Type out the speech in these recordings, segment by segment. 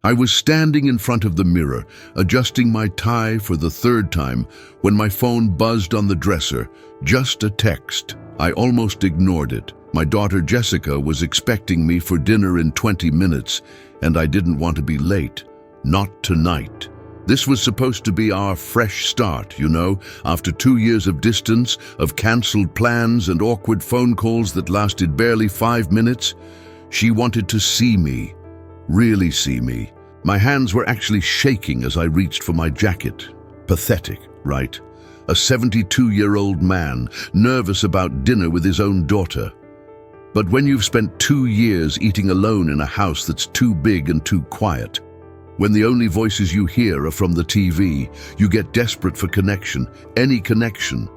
I was standing in front of the mirror, adjusting my tie for the third time, when my phone buzzed on the dresser. Just a text. I almost ignored it. My daughter Jessica was expecting me for dinner in 20 minutes, and I didn't want to be late. Not tonight. This was supposed to be our fresh start, you know, after 2 years of distance, of cancelled plans and awkward phone calls that lasted barely 5 minutes. She wanted to see me, really see me. My hands were actually shaking as I reached for my jacket. Pathetic, right? A 72-year-old man, nervous about dinner with his own daughter. But when you've spent 2 years eating alone in a house that's too big and too quiet, when the only voices you hear are from the TV, you get desperate for connection, any connection.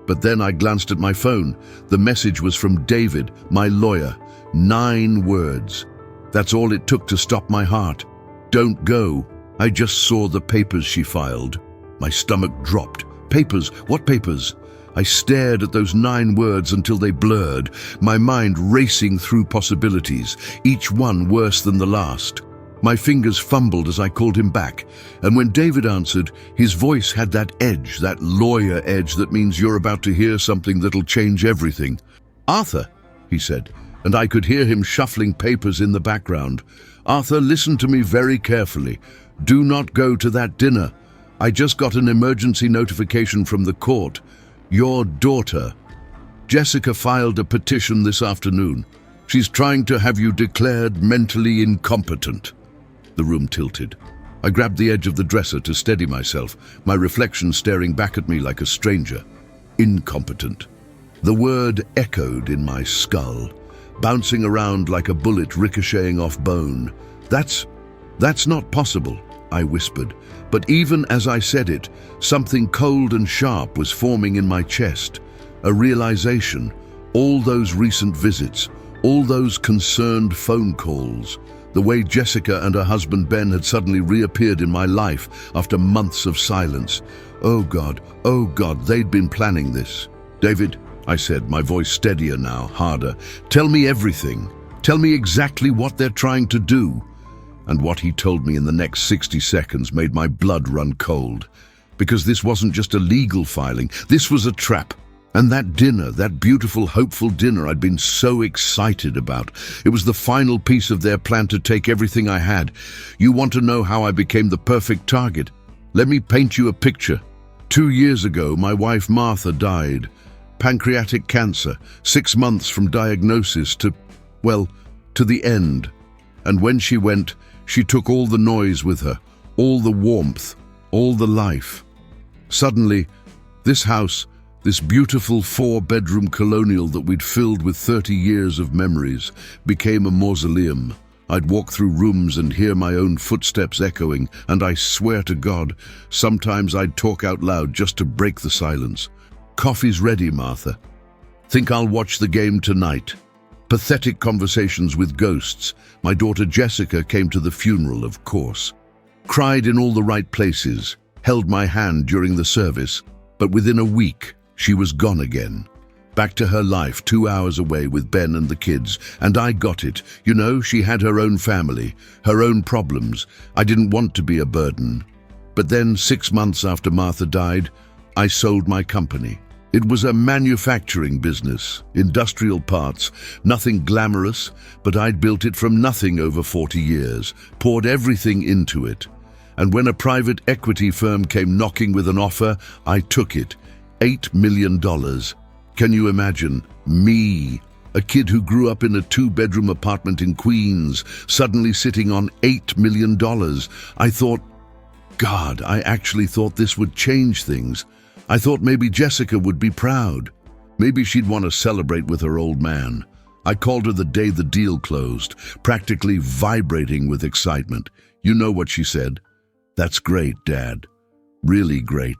But then I glanced at my phone. The message was from David, my lawyer. 9 words. That's all it took to stop my heart. Don't go. I just saw the papers she filed. My stomach dropped. Papers? What papers? I stared at those 9 words until they blurred, my mind racing through possibilities, each one worse than the last. My fingers fumbled as I called him back, and when David answered, his voice had that edge, that lawyer edge that means you're about to hear something that'll change everything. "Arthur," he said, and I could hear him shuffling papers in the background. "Arthur, listen to me very carefully. Do not go to that dinner. I just got an emergency notification from the court. Your daughter, Jessica, filed a petition this afternoon. She's trying to have you declared mentally incompetent." The room tilted. I grabbed the edge of the dresser to steady myself, my reflection staring back at me like a stranger. Incompetent. The word echoed in my skull, bouncing around like a bullet ricocheting off bone. That's not possible," I whispered. But even as I said it, something cold and sharp was forming in my chest. A realization. All those recent visits, all those concerned phone calls, the way Jessica and her husband Ben had suddenly reappeared in my life after months of silence. Oh God, they'd been planning this. "David," I said, my voice steadier now, harder, "tell me everything. Tell me exactly what they're trying to do." And what he told me in the next 60 seconds made my blood run cold. Because this wasn't just a legal filing, this was a trap. And that dinner, that beautiful, hopeful dinner I'd been so excited about, it was the final piece of their plan to take everything I had. You want to know how I became the perfect target? Let me paint you a picture. 2 years ago, my wife Martha died. Pancreatic cancer, 6 months from diagnosis to the end. And when she went, she took all the noise with her, all the warmth, all the life. Suddenly, this house, this beautiful 4-bedroom colonial that we'd filled with 30 years of memories, became a mausoleum. I'd walk through rooms and hear my own footsteps echoing, and I swear to God, sometimes I'd talk out loud just to break the silence. "Coffee's ready, Martha. Think I'll watch the game tonight." Pathetic conversations with ghosts. My daughter Jessica came to the funeral, of course. Cried in all the right places, held my hand during the service, but within a week, she was gone again. Back to her life 2 hours away with Ben and the kids, and I got it. You know, she had her own family, her own problems. I didn't want to be a burden. But then, 6 months after Martha died, I sold my company. It was a manufacturing business, industrial parts, nothing glamorous, but I'd built it from nothing over 40 years, poured everything into it. And when a private equity firm came knocking with an offer, I took it. $8 million. Can you imagine? Me, a kid who grew up in a 2-bedroom apartment in Queens, suddenly sitting on $8 million. I thought, God, I actually thought this would change things. I thought maybe Jessica would be proud. Maybe she'd want to celebrate with her old man. I called her the day the deal closed, practically vibrating with excitement. You know what she said? "That's great, Dad. Really great.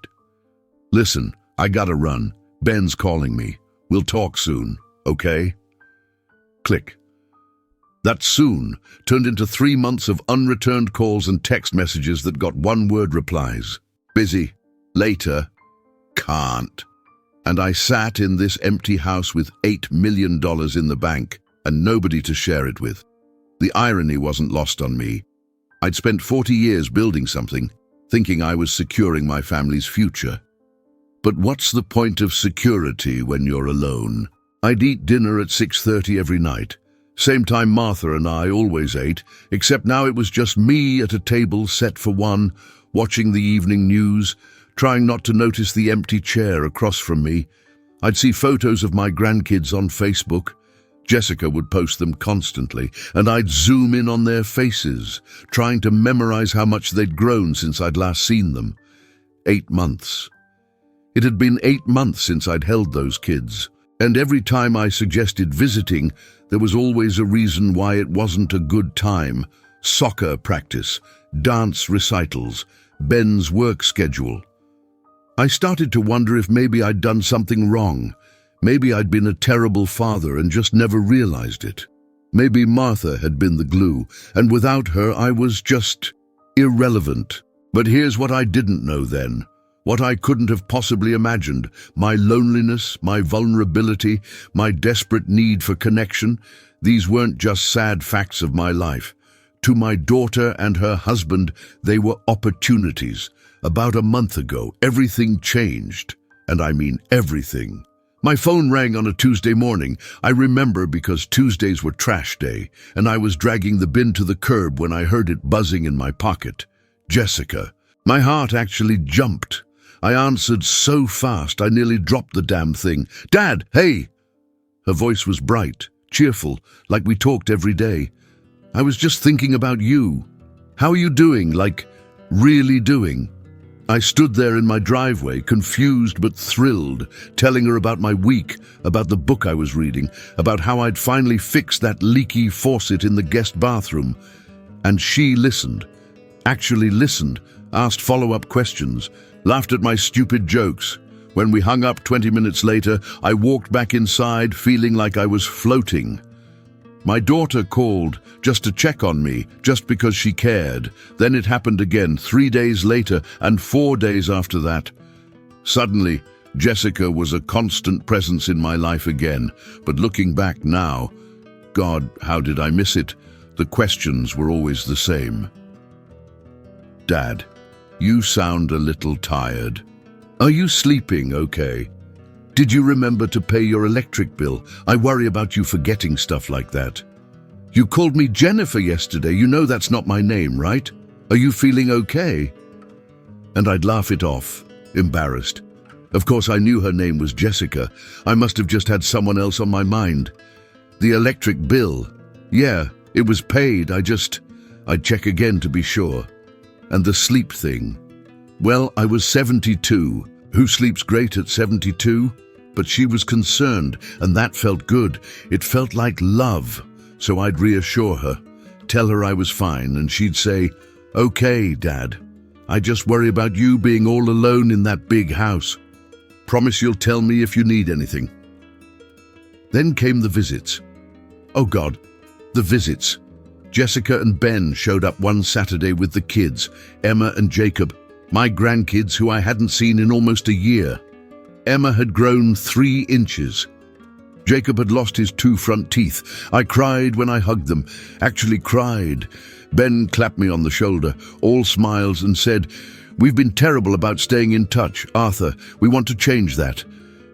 Listen, I gotta run. Ben's calling me. We'll talk soon, okay?" Click. That soon turned into 3 months of unreturned calls and text messages that got one-word replies. Busy. Later. Can't. And I sat in this empty house with $8 million in the bank and nobody to share it with. The irony wasn't lost on me. I'd spent 40 years building something, thinking I was securing my family's future. But what's the point of security when you're alone? I'd eat dinner at 6:30 every night. Same time Martha and I always ate, except now it was just me at a table set for one, watching the evening news, trying not to notice the empty chair across from me. I'd see photos of my grandkids on Facebook. Jessica would post them constantly, and I'd zoom in on their faces, trying to memorize how much they'd grown since I'd last seen them. 8 months. It had been 8 months since I'd held those kids, and every time I suggested visiting, there was always a reason why it wasn't a good time. Soccer practice, dance recitals, Ben's work schedule. I started to wonder if maybe I'd done something wrong. Maybe I'd been a terrible father and just never realized it. Maybe Martha had been the glue, and without her I was just irrelevant. But here's what I didn't know then. What I couldn't have possibly imagined. My loneliness, my vulnerability, my desperate need for connection. These weren't just sad facts of my life. To my daughter and her husband, they were opportunities. About a month ago, everything changed. And I mean everything. My phone rang on a Tuesday morning. I remember because Tuesdays were trash day, and I was dragging the bin to the curb when I heard it buzzing in my pocket. Jessica. My heart actually jumped. I answered so fast I nearly dropped the damn thing. "Dad, hey!" Her voice was bright, cheerful, like we talked every day. "I was just thinking about you. How are you doing? Like, really doing?" I stood there in my driveway, confused but thrilled, telling her about my week, about the book I was reading, about how I'd finally fixed that leaky faucet in the guest bathroom. And she listened, actually listened, asked follow-up questions, laughed at my stupid jokes. When we hung up 20 minutes later, I walked back inside feeling like I was floating. My daughter called just to check on me, just because she cared. Then it happened again 3 days later and 4 days after that. Suddenly, Jessica was a constant presence in my life again. But looking back now, God, how did I miss it? The questions were always the same. "Dad, you sound a little tired. Are you sleeping okay? Did you remember to pay your electric bill? I worry about you forgetting stuff like that. You called me Jennifer yesterday. You know that's not my name, right? Are you feeling okay?" And I'd laugh it off, embarrassed. Of course, I knew her name was Jessica. I must have just had someone else on my mind. The electric bill. Yeah, it was paid. I'd check again to be sure. And the sleep thing. Well, I was 72. Who sleeps great at 72? But she was concerned, and that felt good. It felt like love. So I'd reassure her, tell her I was fine, and she'd say, "Okay, Dad. I just worry about you being all alone in that big house. Promise you'll tell me if you need anything." Then came the visits. Oh God, the visits. Jessica and Ben showed up one Saturday with the kids, Emma and Jacob, my grandkids who I hadn't seen in almost a year. Emma had grown 3 inches. Jacob had lost his 2 front teeth. I cried when I hugged them, actually cried. Ben clapped me on the shoulder, all smiles, and said, "We've been terrible about staying in touch, Arthur. We want to change that."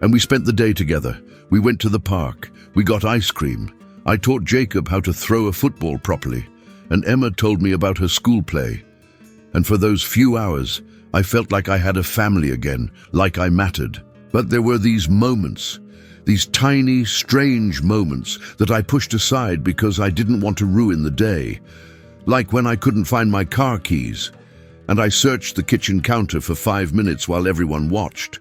And we spent the day together. We went to the park. We got ice cream. I taught Jacob how to throw a football properly, and Emma told me about her school play. And for those few hours, I felt like I had a family again, like I mattered. But there were these moments, these tiny, strange moments that I pushed aside because I didn't want to ruin the day. Like when I couldn't find my car keys, and I searched the kitchen counter for 5 minutes while everyone watched.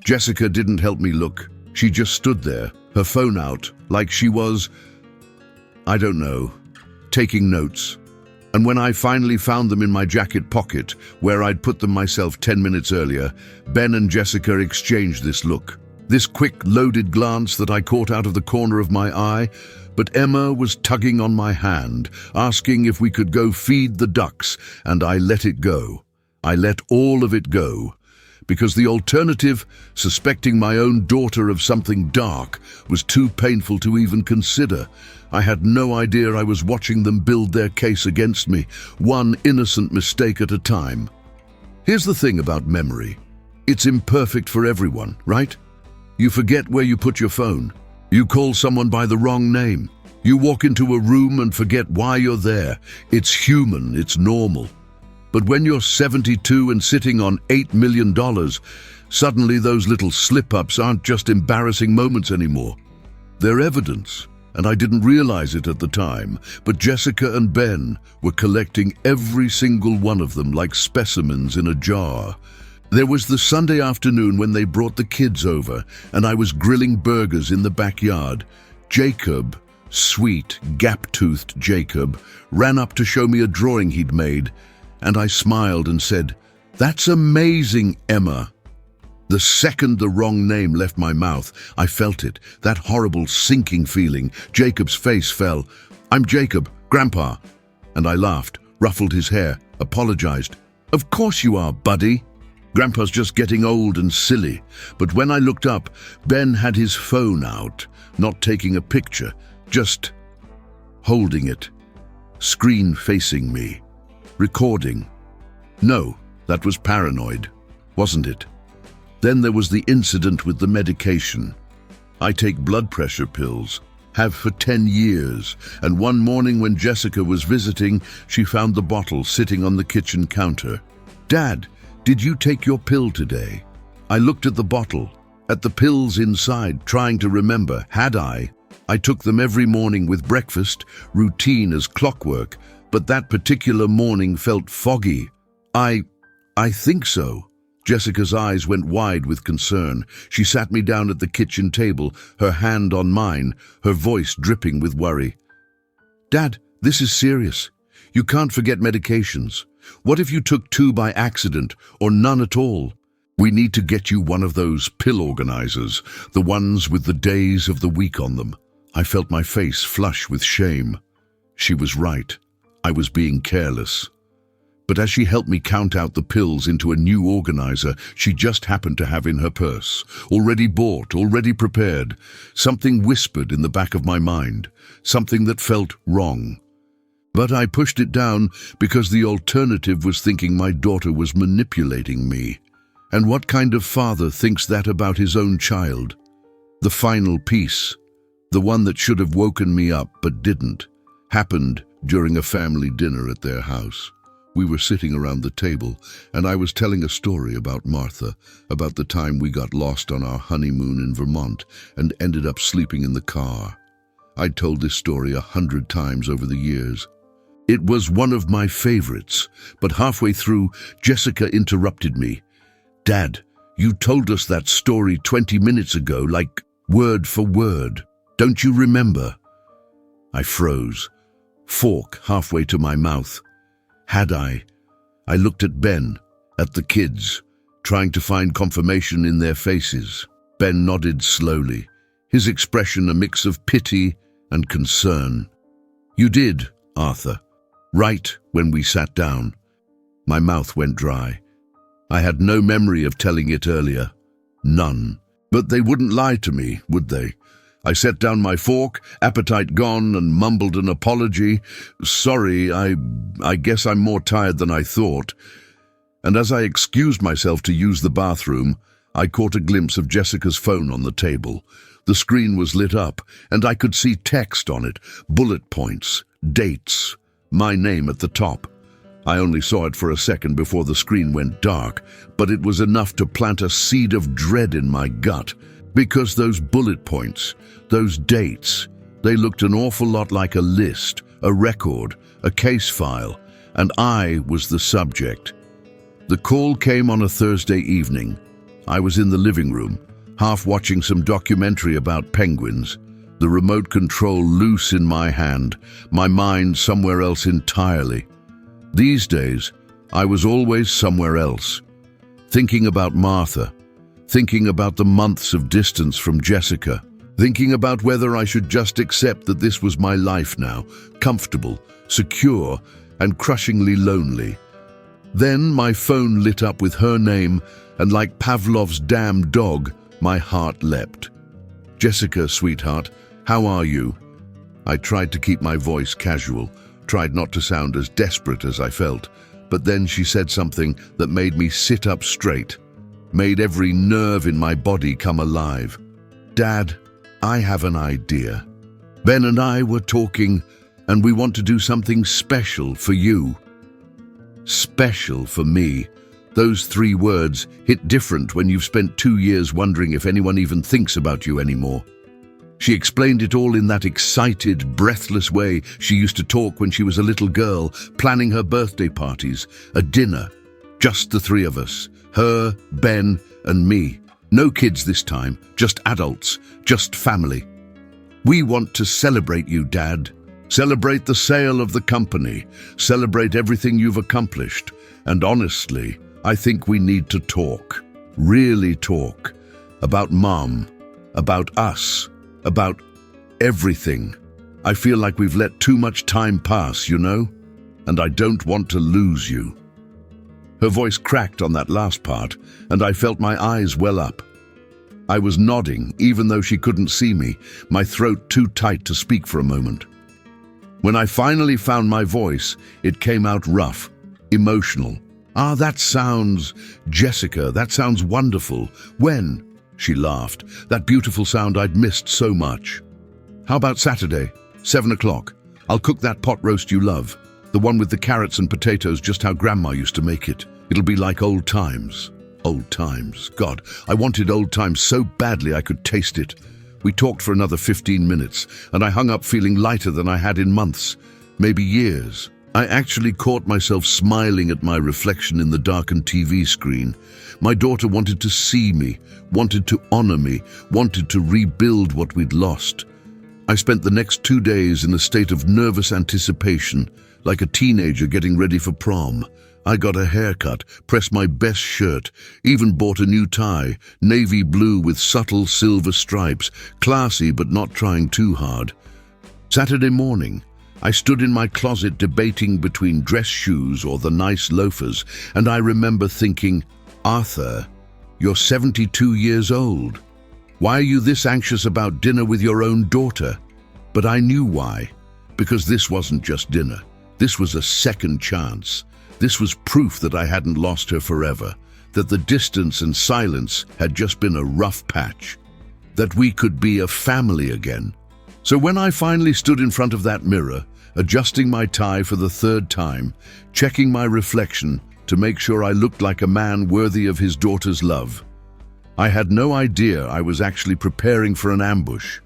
Jessica didn't help me look. She just stood there, her phone out, like she was, I don't know, taking notes. And when I finally found them in my jacket pocket, where I'd put them myself 10 minutes earlier, Ben and Jessica exchanged this look. This quick, loaded glance that I caught out of the corner of my eye, but Emma was tugging on my hand, asking if we could go feed the ducks, and I let it go. I let all of it go. because the alternative, suspecting my own daughter of something dark, was too painful to even consider. I had no idea I was watching them build their case against me, one innocent mistake at a time. Here's the thing about memory. It's imperfect for everyone, right? You forget where you put your phone. You call someone by the wrong name. You walk into a room and forget why you're there. It's human, it's normal. But when you're 72 and sitting on $8 million, suddenly those little slip-ups aren't just embarrassing moments anymore. They're evidence, and I didn't realize it at the time, but Jessica and Ben were collecting every single one of them like specimens in a jar. There was the Sunday afternoon when they brought the kids over, and I was grilling burgers in the backyard. Jacob, sweet, gap-toothed Jacob, ran up to show me a drawing he'd made, and I smiled and said, "That's amazing, Emma." The second the wrong name left my mouth, I felt it, that horrible sinking feeling. Jacob's face fell. "I'm Jacob, Grandpa." And I laughed, ruffled his hair, apologized. "Of course you are, buddy. Grandpa's just getting old and silly." But when I looked up, Ben had his phone out, not taking a picture, just holding it, screen facing me. Recording. No, that was paranoid, wasn't it? Then there was the incident with the medication. I take blood pressure pills, have for 10 years, and one morning when Jessica was visiting, she found the bottle sitting on the kitchen counter. "Dad, did you take your pill today?" I looked at the bottle, at the pills inside, trying to remember. Had I? I took them every morning with breakfast, routine as clockwork, but that particular morning felt foggy. I think so." Jessica's eyes went wide with concern. She sat me down at the kitchen table, her hand on mine, her voice dripping with worry. "Dad, this is serious. You can't forget medications. What if you took 2 by accident, or none at all? We need to get you one of those pill organizers, the ones with the days of the week on them." I felt my face flush with shame. She was right. I was being careless. But as she helped me count out the pills into a new organizer she just happened to have in her purse, already bought, already prepared, something whispered in the back of my mind, something that felt wrong. But I pushed it down because the alternative was thinking my daughter was manipulating me. And what kind of father thinks that about his own child? The final piece, the one that should have woken me up but didn't, happened during a family dinner at their house. We were sitting around the table, and I was telling a story about Martha, about the time we got lost on our honeymoon in Vermont and ended up sleeping in the car. I'd told this story 100 times over the years. It was one of my favorites, but halfway through, Jessica interrupted me. "Dad, you told us that story 20 minutes ago, like word for word. Don't you remember?" I froze, fork halfway to my mouth. Had I? I looked at Ben, at the kids, trying to find confirmation in their faces. Ben nodded slowly, his expression a mix of pity and concern. "You did, Arthur. Right when we sat down." My mouth went dry. I had no memory of telling it earlier. None. But they wouldn't lie to me, would they? I set down my fork, appetite gone, and mumbled an apology. "Sorry, I guess I'm more tired than I thought." And as I excused myself to use the bathroom, I caught a glimpse of Jessica's phone on the table. The screen was lit up, and I could see text on it, bullet points, dates, my name at the top. I only saw it for a second before the screen went dark, but it was enough to plant a seed of dread in my gut. Because those bullet points, those dates, they looked an awful lot like a list, a record, a case file, and I was the subject. The call came on a Thursday evening. I was in the living room, half watching some documentary about penguins, the remote control loose in my hand, my mind somewhere else entirely. These days, I was always somewhere else, thinking about Martha, thinking about the months of distance from Jessica, thinking about whether I should just accept that this was my life now, comfortable, secure, and crushingly lonely. Then my phone lit up with her name, and like Pavlov's damn dog, my heart leapt. "Jessica, sweetheart, how are you?" I tried to keep my voice casual, tried not to sound as desperate as I felt, but then she said something that made me sit up straight, made every nerve in my body come alive. "Dad, I have an idea. Ben and I were talking, and we want to do something special for you." Special for me. Those 3 words hit different when you've spent 2 years wondering if anyone even thinks about you anymore. She explained it all in that excited, breathless way she used to talk when she was a little girl, planning her birthday parties, a dinner, just the 3 of us, her, Ben, and me. No kids this time, just adults, just family. "We want to celebrate you, Dad. Celebrate the sale of the company, celebrate everything you've accomplished, and honestly, I think we need to talk, really talk, about Mom, about us, about everything. I feel like we've let too much time pass, you know, and I don't want to lose you." Her voice cracked on that last part, and I felt my eyes well up. I was nodding, even though she couldn't see me, my throat too tight to speak for a moment. When I finally found my voice, it came out rough, emotional. That sounds, Jessica, that sounds wonderful. When?" She laughed, that beautiful sound I'd missed so much. "How about Saturday, 7 o'clock? I'll cook that pot roast you love, the one with the carrots and potatoes, just how Grandma used to make it. It'll be like old times." Old times. God, I wanted old times so badly I could taste it. We talked for another 15 minutes, and I hung up feeling lighter than I had in months, maybe years. I actually caught myself smiling at my reflection in the darkened TV screen. My daughter wanted to see me, wanted to honor me, wanted to rebuild what we'd lost. I spent the next 2 days in a state of nervous anticipation, like a teenager getting ready for prom. I got a haircut, pressed my best shirt, even bought a new tie, navy blue with subtle silver stripes, classy but not trying too hard. Saturday morning, I stood in my closet debating between dress shoes or the nice loafers, and I remember thinking, "Arthur, you're 72 years old. Why are you this anxious about dinner with your own daughter?" But I knew why, because this wasn't just dinner. This was a second chance. This was proof that I hadn't lost her forever, that the distance and silence had just been a rough patch, that we could be a family again. So when I finally stood in front of that mirror, adjusting my tie for the 3rd time, checking my reflection to make sure I looked like a man worthy of his daughter's love, I had no idea I was actually preparing for an ambush.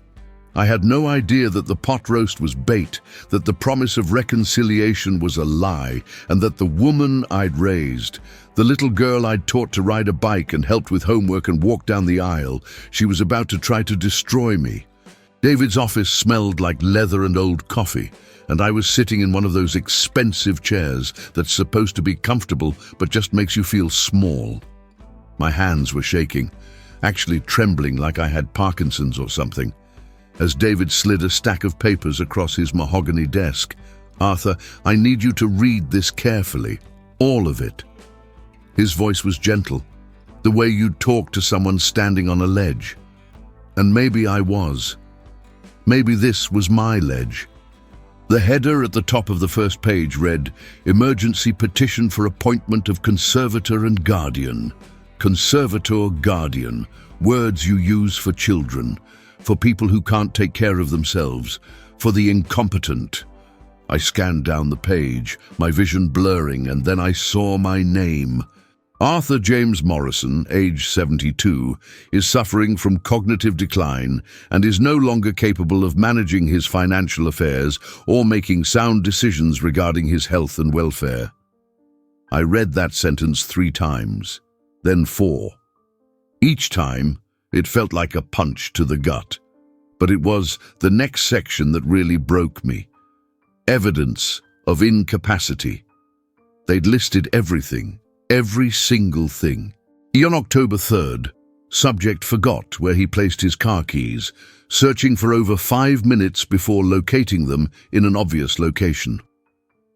I had no idea that the pot roast was bait, that the promise of reconciliation was a lie, and that the woman I'd raised, the little girl I'd taught to ride a bike and helped with homework and walk down the aisle, she was about to try to destroy me. David's office smelled like leather and old coffee, and I was sitting in one of those expensive chairs that's supposed to be comfortable but just makes you feel small. My hands were shaking, actually trembling like I had Parkinson's or something, as David slid a stack of papers across his mahogany desk. "Arthur, I need you to read this carefully, all of it." His voice was gentle, the way you'd talk to someone standing on a ledge. And maybe I was. Maybe this was my ledge. The header at the top of the first page read, "Emergency petition for appointment of conservator and guardian." Conservator, guardian, words you use for children, for people who can't take care of themselves, for the incompetent. I scanned down the page, my vision blurring, and then I saw my name. Arthur James Morrison, age 72, is suffering from cognitive decline and is no longer capable of managing his financial affairs or making sound decisions regarding his health and welfare. I read that sentence 3 times, then 4. Each time, it felt like a punch to the gut. But it was the next section that really broke me. Evidence of incapacity. They'd listed everything. Every single thing. On October 3rd, subject forgot where he placed his car keys, searching for over 5 minutes before locating them in an obvious location.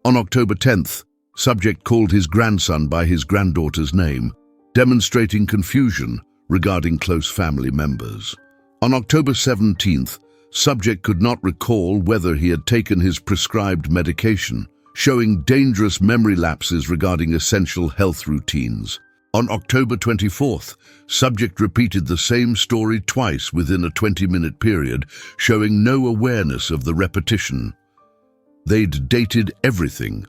On October 10th, Subject called his grandson by his granddaughter's name, demonstrating confusion regarding close family members. On October 17th, subject could not recall whether he had taken his prescribed medication, showing dangerous memory lapses regarding essential health routines. On October 24th, subject repeated the same story twice within a 20-minute period, showing no awareness of the repetition. They'd dated everything,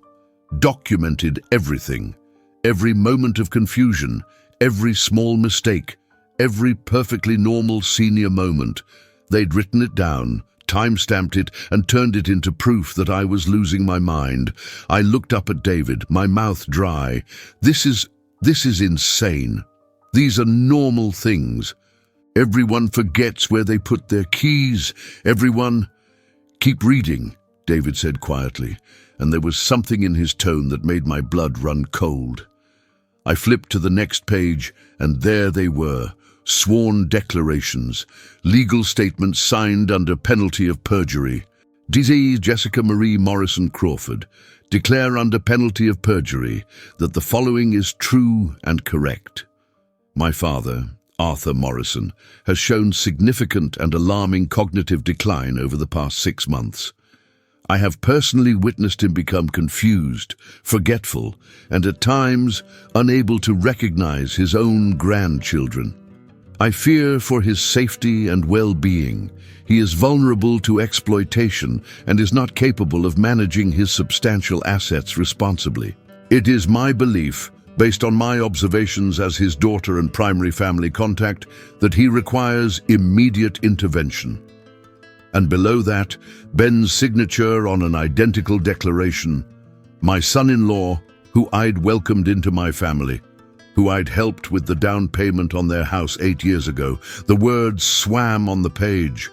documented everything, every moment of confusion, every small mistake, every perfectly normal senior moment. They'd written it down, time-stamped it, and turned it into proof that I was losing my mind. I looked up at David, my mouth dry. This is insane. These are normal things. Everyone forgets where they put their keys. Everyone... Keep reading, David said quietly, and there was something in his tone that made my blood run cold. I flipped to the next page, and there they were, sworn declarations, legal statements signed under penalty of perjury. D.Z. Jessica Marie Morrison Crawford, declare under penalty of perjury that the following is true and correct. My father, Arthur Morrison, has shown significant and alarming cognitive decline over the past 6 months. I have personally witnessed him become confused, forgetful, and at times unable to recognize his own grandchildren. I fear for his safety and well-being. He is vulnerable to exploitation and is not capable of managing his substantial assets responsibly. It is my belief, based on my observations as his daughter and primary family contact, that he requires immediate intervention. And below that, Ben's signature on an identical declaration. My son-in-law, who I'd welcomed into my family, who I'd helped with the down payment on their house 8 years ago. The words swam on the page.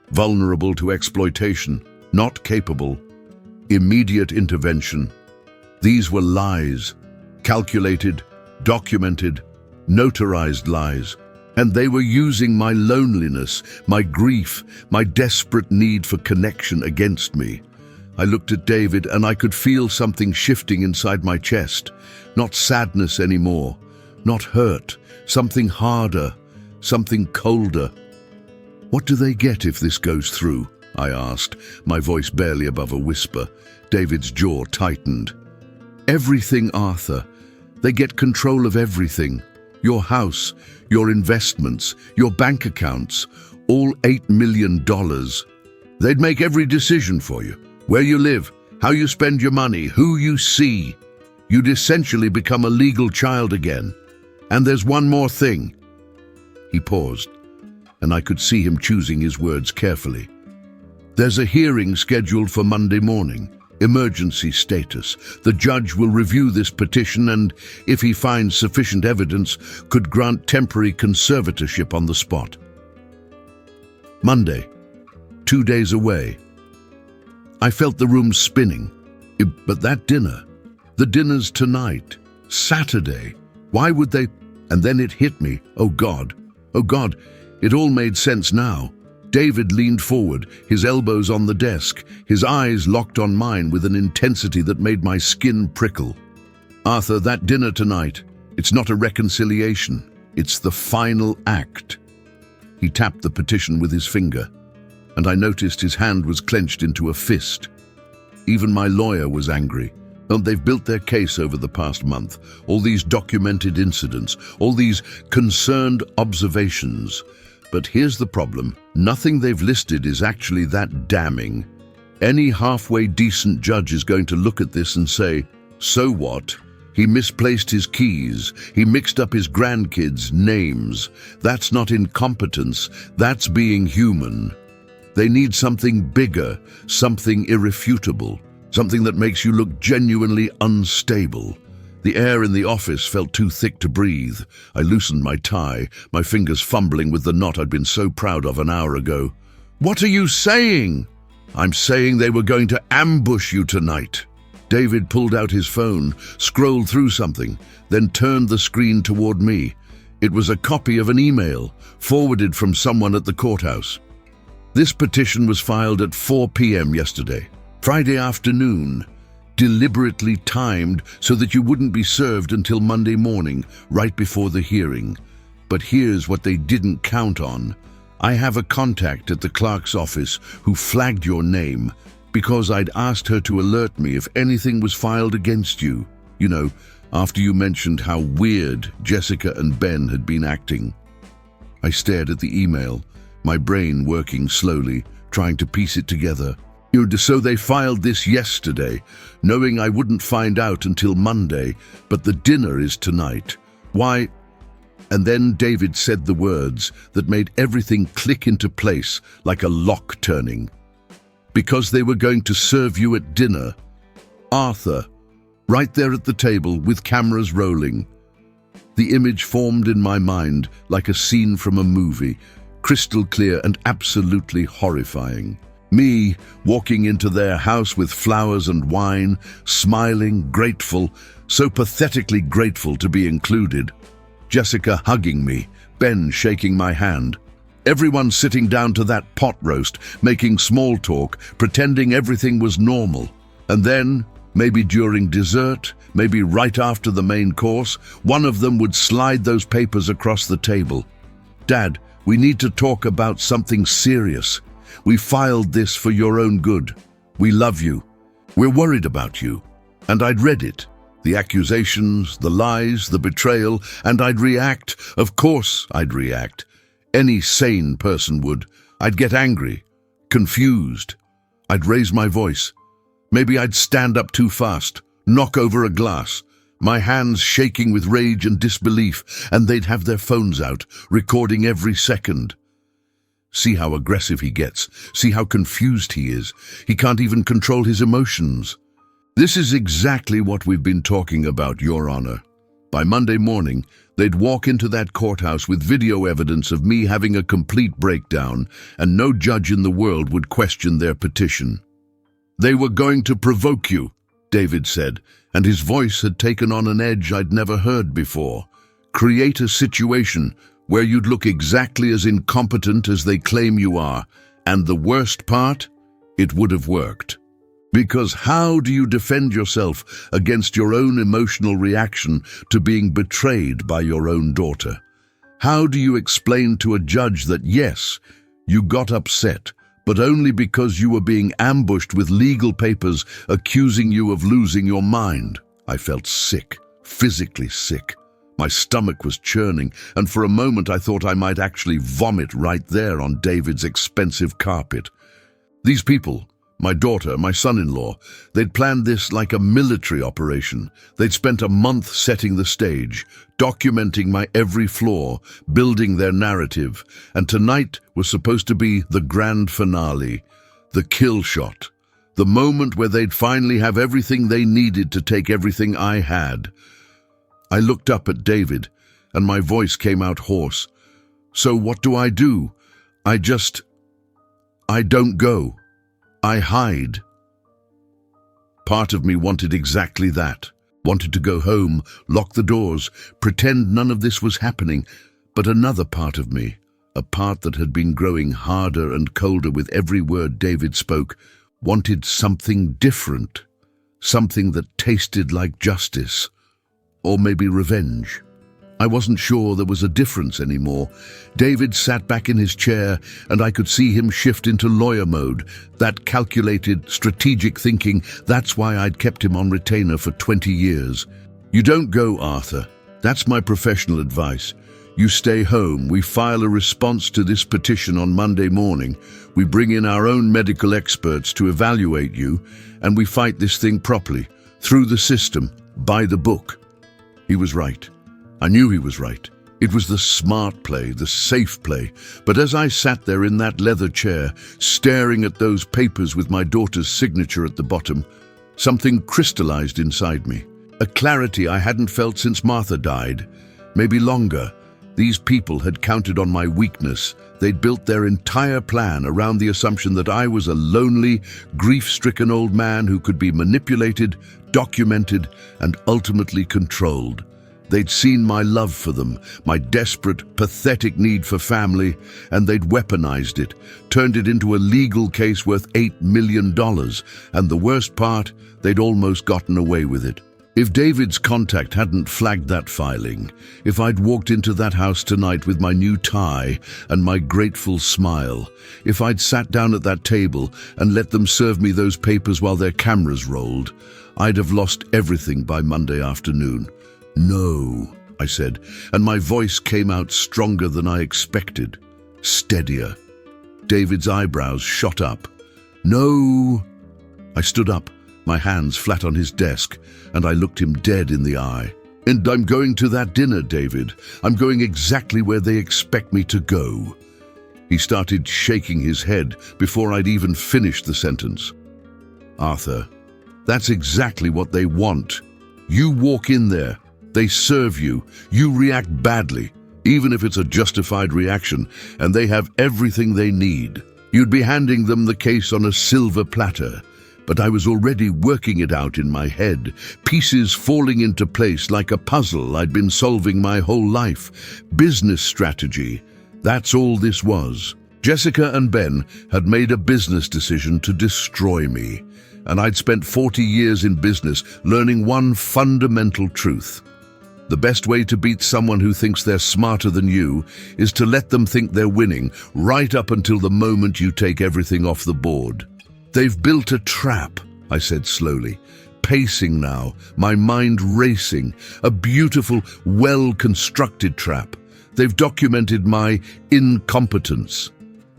Vulnerable to exploitation, not capable, immediate intervention. These were lies, calculated, documented, notarized lies. And they were using my loneliness, my grief, my desperate need for connection against me. I looked at David and I could feel something shifting inside my chest. Not sadness anymore, not hurt, something harder, something colder. What do they get if this goes through? I asked, my voice barely above a whisper. David's jaw tightened. Everything, Arthur. They get control of everything. Your house, your investments, your bank accounts, all $8 million. They'd make every decision for you. Where you live, how you spend your money, who you see. You'd essentially become a legal child again. And there's one more thing. He paused, and I could see him choosing his words carefully. There's a hearing scheduled for Monday morning. Emergency status. The judge will review this petition and, if he finds sufficient evidence, could grant temporary conservatorship on the spot. Monday, 2 days away. I felt the room spinning. But that dinner, the dinner's tonight, Saturday. Why would they? And then it hit me. Oh God, it all made sense now. David leaned forward, his elbows on the desk, his eyes locked on mine with an intensity that made my skin prickle. Arthur, that dinner tonight, it's not a reconciliation. It's the final act. He tapped the petition with his finger, and I noticed his hand was clenched into a fist. Even my lawyer was angry. They've built their case over the past month. All these documented incidents, all these concerned observations. But here's the problem. Nothing they've listed is actually that damning. Any halfway decent judge is going to look at this and say, so what? He misplaced his keys. He mixed up his grandkids' names. That's not incompetence. That's being human. They need something bigger, something irrefutable, something that makes you look genuinely unstable. The air in the office felt too thick to breathe. I loosened my tie, my fingers fumbling with the knot I'd been so proud of an hour ago. What are you saying? I'm saying they were going to ambush you tonight. David pulled out his phone, scrolled through something, then turned the screen toward me. It was a copy of an email, forwarded from someone at the courthouse. This petition was filed at 4 p.m. yesterday, Friday afternoon. deliberately timed so that you wouldn't be served until Monday morning, right before the hearing. But here's what they didn't count on. I have a contact at the clerk's office who flagged your name because I'd asked her to alert me if anything was filed against you. You know, after you mentioned how weird Jessica and Ben had been acting. I stared at the email, my brain working slowly, trying to piece it together. So they filed this yesterday, knowing I wouldn't find out until Monday, but the dinner is tonight. Why? And then David said the words that made everything click into place like a lock turning. Because they were going to serve you at dinner. Arthur, right there at the table with cameras rolling. The image formed in my mind like a scene from a movie, crystal clear and absolutely horrifying. Me walking into their house with flowers and wine, smiling, grateful, so pathetically grateful to be included. Jessica hugging me, Ben shaking my hand. Everyone sitting down to that pot roast, making small talk, pretending everything was normal. And then, maybe during dessert, maybe right after the main course, one of them would slide those papers across the table. Dad, we need to talk about something serious. We filed this for your own good. We love you. We're worried about you. And I'd read it. The accusations, the lies, the betrayal, and I'd react. Of course I'd react. Any sane person would. I'd get angry, confused. I'd raise my voice. Maybe I'd stand up too fast, knock over a glass, my hands shaking with rage and disbelief, and they'd have their phones out, recording every second. See how aggressive he gets. See how confused he is. He can't even control his emotions. This is exactly what we've been talking about, Your Honor. By Monday morning, they'd walk into that courthouse with video evidence of me having a complete breakdown, and no judge in the world would question their petition. They were going to provoke you, David said, and his voice had taken on an edge I'd never heard before. Create a situation where you'd look exactly as incompetent as they claim you are, and the worst part, it would have worked. Because how do you defend yourself against your own emotional reaction to being betrayed by your own daughter? How do you explain to a judge that yes, you got upset, but only because you were being ambushed with legal papers accusing you of losing your mind? I felt sick, physically sick. My stomach was churning, and for a moment I thought I might actually vomit right there on David's expensive carpet. These people, my daughter, my son-in-law, they'd planned this like a military operation. They'd spent a month setting the stage, documenting my every flaw, building their narrative, and tonight was supposed to be the grand finale, the kill shot, the moment where they'd finally have everything they needed to take everything I had. I looked up at David, and my voice came out hoarse. So what do? I don't go. I hide. Part of me wanted exactly that. Wanted to go home, lock the doors, pretend none of this was happening. But another part of me, a part that had been growing harder and colder with every word David spoke, wanted something different. Something that tasted like justice. Or maybe revenge. I wasn't sure there was a difference anymore. David sat back in his chair, and I could see him shift into lawyer mode. That calculated, strategic thinking, that's why I'd kept him on retainer for 20 years. You don't go, Arthur. That's my professional advice. You stay home. We file a response to this petition on Monday morning. We bring in our own medical experts to evaluate you, and we fight this thing properly, through the system, by the book. He was right. I knew he was right. It was the smart play, the safe play. But as I sat there in that leather chair, staring at those papers with my daughter's signature at the bottom, something crystallized inside me. A clarity I hadn't felt since Martha died. Maybe longer. These people had counted on my weakness. They'd built their entire plan around the assumption that I was a lonely, grief-stricken old man who could be manipulated, documented, and ultimately controlled. They'd seen my love for them, my desperate, pathetic need for family, and they'd weaponized it, turned it into a legal case worth $8 million, and the worst part, they'd almost gotten away with it. If David's contact hadn't flagged that filing, if I'd walked into that house tonight with my new tie and my grateful smile, if I'd sat down at that table and let them serve me those papers while their cameras rolled, I'd have lost everything by Monday afternoon. No, I said, and my voice came out stronger than I expected, steadier. David's eyebrows shot up. No. I stood up, my hands flat on his desk, and I looked him dead in the eye. And I'm going to that dinner, David. I'm going exactly where they expect me to go. He started shaking his head before I'd even finished the sentence. Arthur, that's exactly what they want. You walk in there, they serve you, you react badly, even if it's a justified reaction, and they have everything they need. You'd be handing them the case on a silver platter. But I was already working it out in my head, pieces falling into place like a puzzle I'd been solving my whole life. Business strategy. That's all this was. Jessica and Ben had made a business decision to destroy me, and I'd spent 40 years in business learning one fundamental truth. The best way to beat someone who thinks they're smarter than you is to let them think they're winning, right up until the moment you take everything off the board. They've built a trap, I said slowly, pacing now, my mind racing, a beautiful, well-constructed trap. They've documented my incompetence.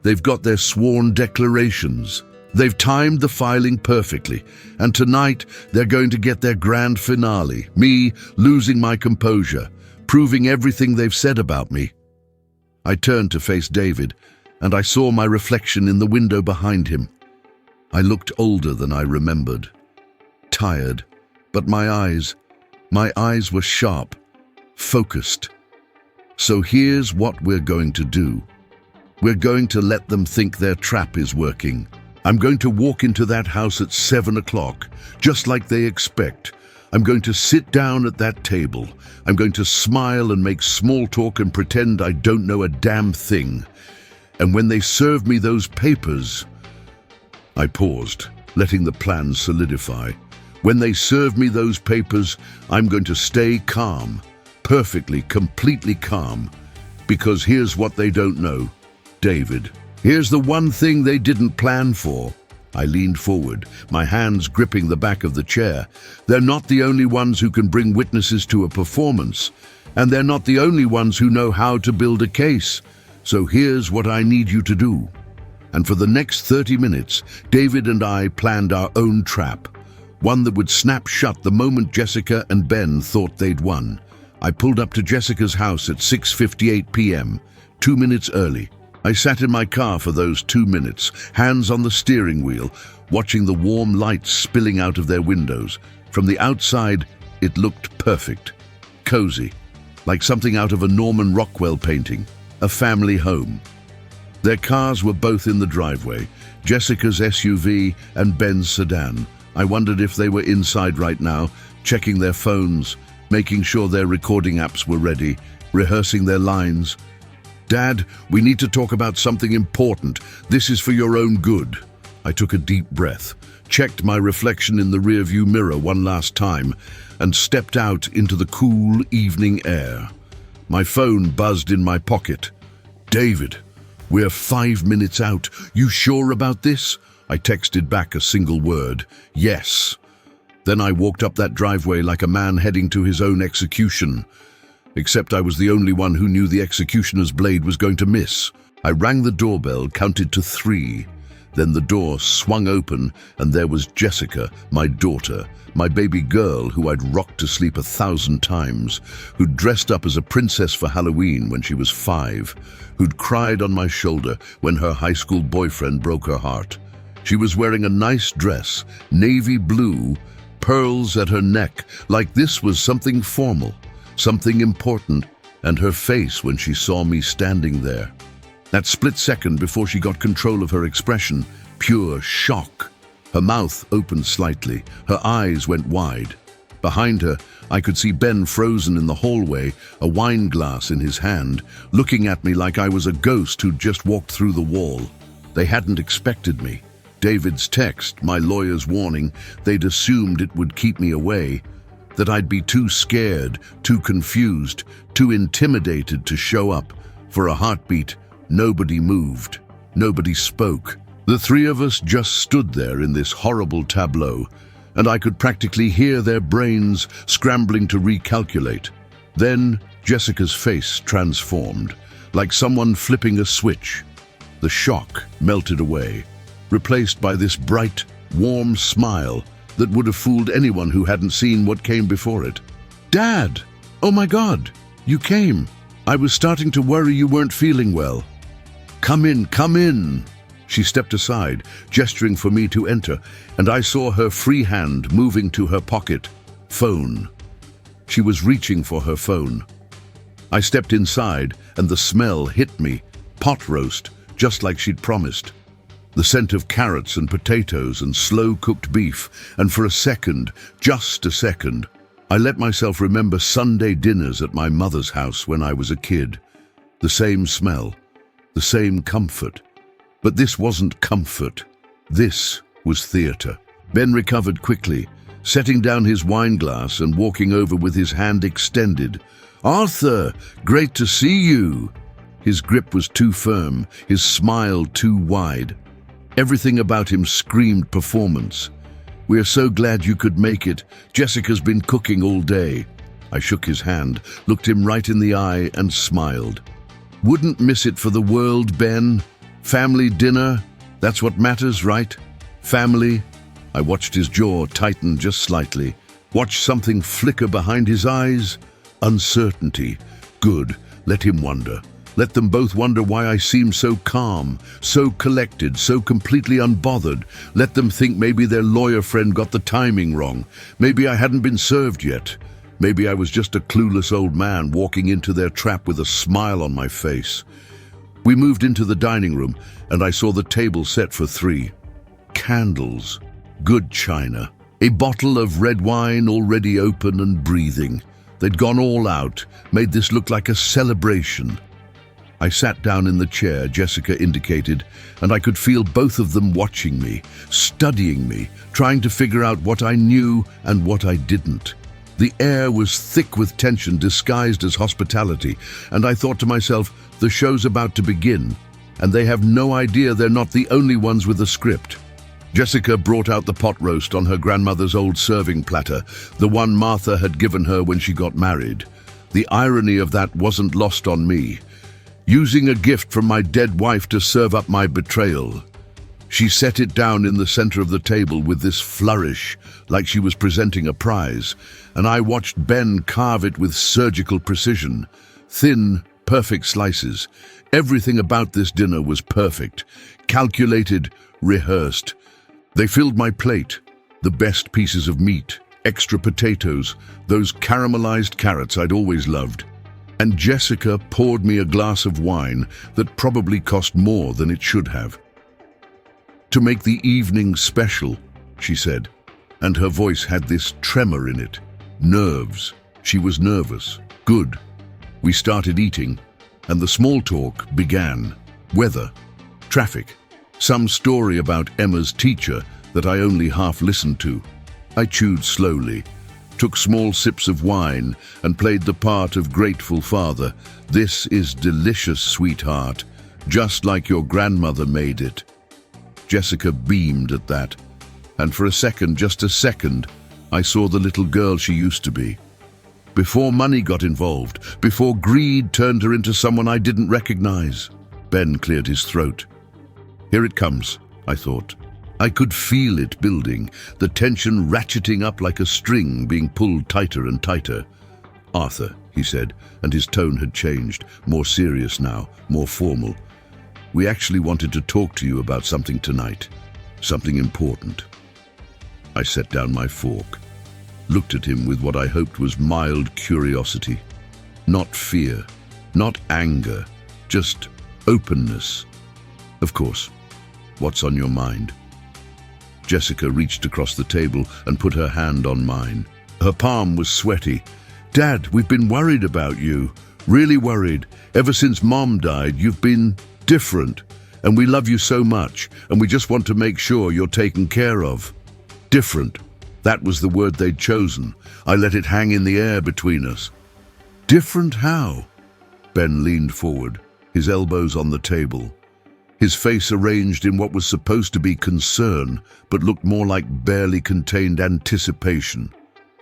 They've got their sworn declarations. They've timed the filing perfectly, and tonight they're going to get their grand finale, me losing my composure, proving everything they've said about me. I turned to face David, and I saw my reflection in the window behind him. I looked older than I remembered, tired, but my eyes were sharp, focused. So here's what we're going to do. We're going to let them think their trap is working. I'm going to walk into that house at 7 o'clock, just like they expect. I'm going to sit down at that table. I'm going to smile and make small talk and pretend I don't know a damn thing. And when they serve me those papers, I paused, letting the plan solidify. When they serve me those papers, I'm going to stay calm, perfectly, completely calm. Because here's what they don't know, David. Here's the one thing they didn't plan for. I leaned forward, my hands gripping the back of the chair. They're not the only ones who can bring witnesses to a performance, and they're not the only ones who know how to build a case. So here's what I need you to do. And for the next 30 minutes, David and I planned our own trap, one that would snap shut the moment Jessica and Ben thought they'd won. I pulled up to Jessica's house at 6:58 p.m., 2 minutes early. I sat in my car for those 2 minutes, hands on the steering wheel, watching the warm lights spilling out of their windows. From the outside, it looked perfect, cozy, like something out of a Norman Rockwell painting, a family home. Their cars were both in the driveway, Jessica's SUV and Ben's sedan. I wondered if they were inside right now, checking their phones, making sure their recording apps were ready, rehearsing their lines. Dad, we need to talk about something important. This is for your own good. I took a deep breath, checked my reflection in the rearview mirror one last time, and stepped out into the cool evening air. My phone buzzed in my pocket. David, we're 5 minutes out. You sure about this? I texted back a single word. Yes. Then I walked up that driveway like a man heading to his own execution. Except I was the only one who knew the executioner's blade was going to miss. I rang the doorbell, counted to 3. Then the door swung open, and there was Jessica, my daughter, my baby girl who I'd rocked to sleep 1,000 times, who'd dressed up as a princess for Halloween when she was 5, who'd cried on my shoulder when her high school boyfriend broke her heart. She was wearing a nice dress, navy blue, pearls at her neck, like this was something formal, something important, and her face when she saw me standing there. That split second before she got control of her expression, pure shock. Her mouth opened slightly, her eyes went wide. Behind her, I could see Ben frozen in the hallway, a wine glass in his hand, looking at me like I was a ghost who'd just walked through the wall. They hadn't expected me. David's text, my lawyer's warning, they'd assumed it would keep me away, that I'd be too scared, too confused, too intimidated to show up. For a heartbeat, nobody moved. Nobody spoke. The three of us just stood there in this horrible tableau, and I could practically hear their brains scrambling to recalculate. Then Jessica's face transformed, like someone flipping a switch. The shock melted away, replaced by this bright, warm smile that would have fooled anyone who hadn't seen what came before it. "Dad! Oh my God! You came! I was starting to worry you weren't feeling well." Come in, come in!" She stepped aside, gesturing for me to enter, and I saw her free hand moving to her pocket. Phone. She was reaching for her phone. I stepped inside, and the smell hit me. Pot roast, just like she'd promised. The scent of carrots and potatoes and slow-cooked beef, and for a second, just a second, I let myself remember Sunday dinners at my mother's house when I was a kid. The same smell, the same comfort. But this wasn't comfort. This was theater. Ben recovered quickly, setting down his wine glass and walking over with his hand extended. "Arthur, great to see you!" His grip was too firm, his smile too wide. Everything about him screamed performance. "We're so glad you could make it. Jessica's been cooking all day." I shook his hand, looked him right in the eye, and smiled. "Wouldn't miss it for the world, Ben. Family dinner, that's what matters, right? Family." I watched his jaw tighten just slightly, watched something flicker behind his eyes. Uncertainty. Good, let him wonder. Let them both wonder why I seemed so calm, so collected, so completely unbothered. Let them think maybe their lawyer friend got the timing wrong. Maybe I hadn't been served yet. Maybe I was just a clueless old man walking into their trap with a smile on my face. We moved into the dining room, and I saw the table set for 3. Candles, good china, a bottle of red wine already open and breathing. They'd gone all out, made this look like a celebration. I sat down in the chair Jessica indicated, and I could feel both of them watching me, studying me, trying to figure out what I knew and what I didn't. The air was thick with tension disguised as hospitality, and I thought to myself, the show's about to begin, and they have no idea they're not the only ones with a script. Jessica brought out the pot roast on her grandmother's old serving platter, the one Martha had given her when she got married. The irony of that wasn't lost on me. Using a gift from my dead wife to serve up my betrayal. She set it down in the center of the table with this flourish, like she was presenting a prize, and I watched Ben carve it with surgical precision. Thin, perfect slices. Everything about this dinner was perfect, calculated, rehearsed. They filled my plate, the best pieces of meat, extra potatoes, those caramelized carrots I'd always loved. And Jessica poured me a glass of wine that probably cost more than it should have. "To make the evening special," she said, and her voice had this tremor in it. Nerves. She was nervous. Good. We started eating, and the small talk began. Weather, traffic, some story about Emma's teacher that I only half listened to. I chewed slowly, took small sips of wine, and played the part of grateful father. "This is delicious, sweetheart, just like your grandmother made it." Jessica beamed at that, and for a second, just a second, I saw the little girl she used to be. Before money got involved, before greed turned her into someone I didn't recognize. Ben cleared his throat. "Here it comes," I thought. I could feel it building, the tension ratcheting up like a string being pulled tighter and tighter. "Arthur," he said, and his tone had changed, more serious now, more formal. "We actually wanted to talk to you about something tonight, something important." I set down my fork, looked at him with what I hoped was mild curiosity. Not fear, not anger, just openness. "Of course. What's on your mind?" Jessica reached across the table and put her hand on mine. Her palm was sweaty. "Dad, we've been worried about you. Really worried. Ever since Mom died, you've been different. And we love you so much, and we just want to make sure you're taken care of." Different. That was the word they'd chosen. I let it hang in the air between us. Different how? Ben leaned forward, his elbows on the table. His face arranged in what was supposed to be concern, but looked more like barely contained anticipation.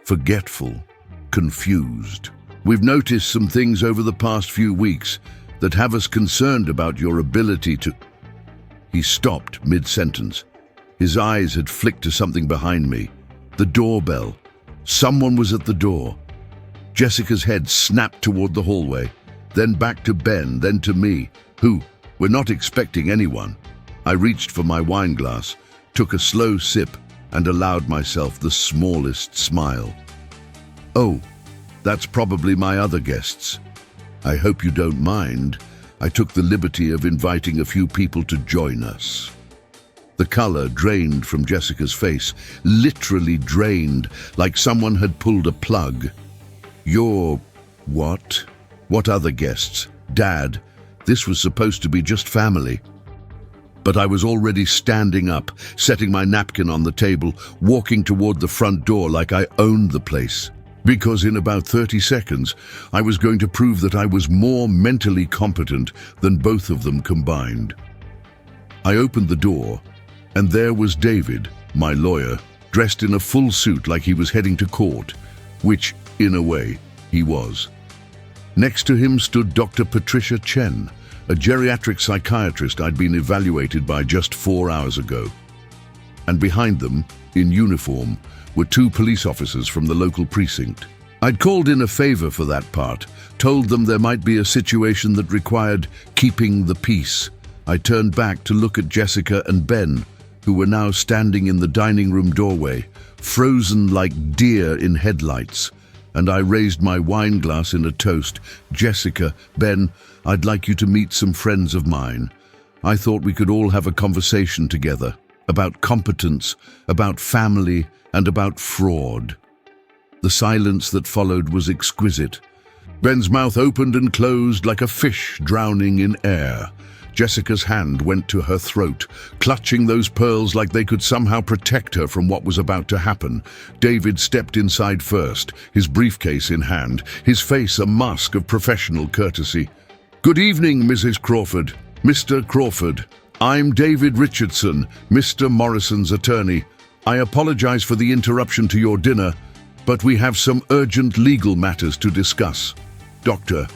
Forgetful. Confused. "We've noticed some things over the past few weeks that have us concerned about your ability to..." He stopped mid-sentence. His eyes had flicked to something behind me. The doorbell. Someone was at the door. Jessica's head snapped toward the hallway, then back to Ben, then to me. "Who? We're not expecting anyone." I reached for my wine glass, took a slow sip, and allowed myself the smallest smile. "Oh, that's probably my other guests. I hope you don't mind. I took the liberty of inviting a few people to join us." The color drained from Jessica's face, literally drained, like someone had pulled a plug. "Your what? What other guests? Dad, this was supposed to be just family." But I was already standing up, setting my napkin on the table, walking toward the front door like I owned the place. Because in about 30 seconds, I was going to prove that I was more mentally competent than both of them combined. I opened the door, and there was David, my lawyer, dressed in a full suit like he was heading to court, which, in a way, he was. Next to him stood Dr. Patricia Chen, a geriatric psychiatrist I'd been evaluated by just 4 hours ago. And behind them, in uniform, were 2 police officers from the local precinct. I'd called in a favor for that part, told them there might be a situation that required keeping the peace. I turned back to look at Jessica and Ben, who were now standing in the dining room doorway, frozen like deer in headlights, and I raised my wine glass in a toast. "Jessica, Ben, I'd like you to meet some friends of mine. I thought we could all have a conversation together about competence, about family, and about fraud." The silence that followed was exquisite. Ben's mouth opened and closed like a fish drowning in air. Jessica's hand went to her throat, clutching those pearls like they could somehow protect her from what was about to happen. David stepped inside first, his briefcase in hand, his face a mask of professional courtesy. "Good evening, Mrs. Crawford. Mr. Crawford. I'm David Richardson, Mr. Morrison's attorney. I apologize for the interruption to your dinner, but we have some urgent legal matters to discuss." "Doctor."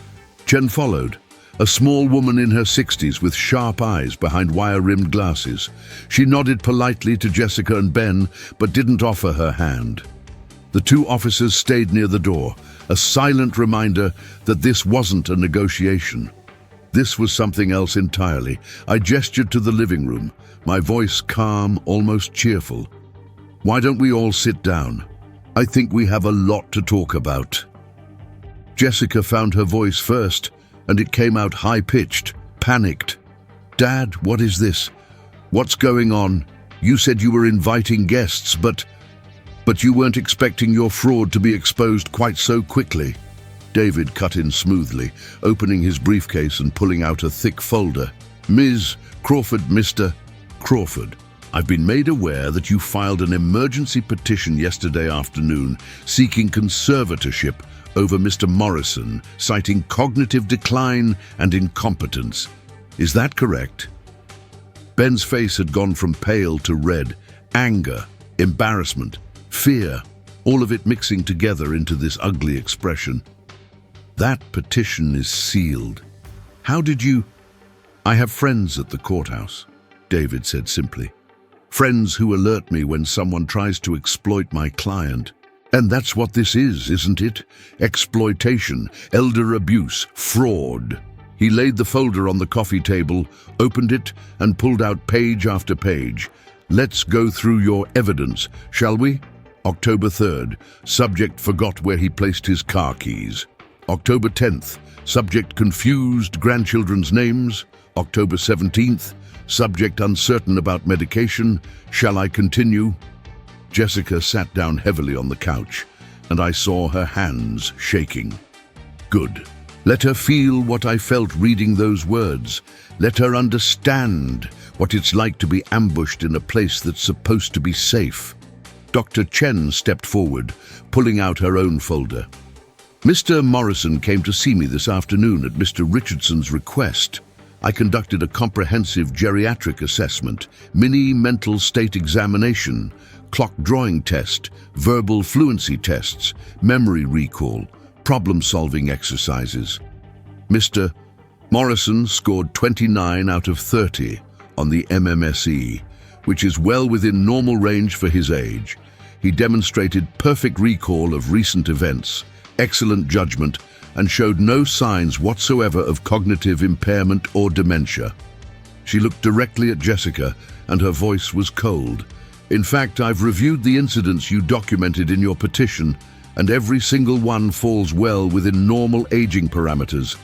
Chen followed. A small woman in her 60s with sharp eyes behind wire-rimmed glasses. She nodded politely to Jessica and Ben, but didn't offer her hand. The 2 officers stayed near the door, a silent reminder that this wasn't a negotiation. This was something else entirely. I gestured to the living room, my voice calm, almost cheerful. "Why don't we all sit down? I think we have a lot to talk about." Jessica found her voice first, and it came out high-pitched, panicked. "Dad, what is this? What's going on? You said you were inviting guests, but you weren't expecting your fraud to be exposed quite so quickly." David cut in smoothly, opening his briefcase and pulling out a thick folder. "Ms. Crawford, Mr. Crawford, I've been made aware that you filed an emergency petition yesterday afternoon seeking conservatorship over Mr. Morrison, citing cognitive decline and incompetence. Is that correct?" Ben's face had gone from pale to red, anger, embarrassment, fear, all of it mixing together into this ugly expression. "That petition is sealed. How did you..." "I have friends at the courthouse," David said simply. "Friends who alert me when someone tries to exploit my client. And that's what this is, isn't it? Exploitation, elder abuse, fraud." He laid the folder on the coffee table, opened it, and pulled out page after page. "Let's go through your evidence, shall we? October 3rd, subject forgot where he placed his car keys. October 10th, subject confused grandchildren's names. October 17th, subject uncertain about medication. Shall I continue?" Jessica sat down heavily on the couch. and I saw her hands shaking. Good. Let her feel what I felt reading those words. Let her understand what it's like to be ambushed in a place that's supposed to be safe. Dr. Chen stepped forward, pulling out her own folder. Mr. Morrison came to see me this afternoon at Mr. Richardson's request. I conducted a comprehensive geriatric assessment, mini mental state examination, clock drawing test, verbal fluency tests, memory recall, problem-solving exercises. Mr. Morrison scored 29 out of 30 on the MMSE, which is well within normal range for his age. He demonstrated perfect recall of recent events, excellent judgment, and showed no signs whatsoever of cognitive impairment or dementia. She looked directly at Jessica, and her voice was cold. In fact, I've reviewed the incidents you documented in your petition, and every single one falls well within normal aging parameters.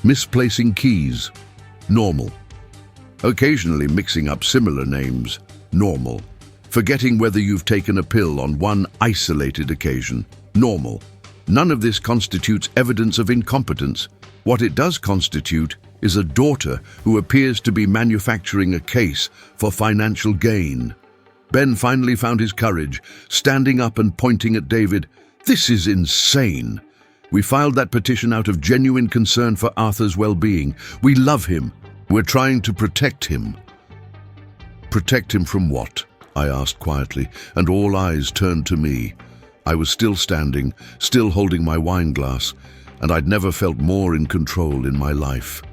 Misplacing keys, normal. Occasionally mixing up similar names, normal. Forgetting whether you've taken a pill on one isolated occasion, normal. None of this constitutes evidence of incompetence. What it does constitute is a daughter who appears to be manufacturing a case for financial gain. Ben finally found his courage, standing up and pointing at David. This is insane. We filed that petition out of genuine concern for Arthur's well-being. We love him. We're trying to protect him. Protect him from what? I asked quietly, and all eyes turned to me. I was still standing, still holding my wine glass, and I'd never felt more in control in my life.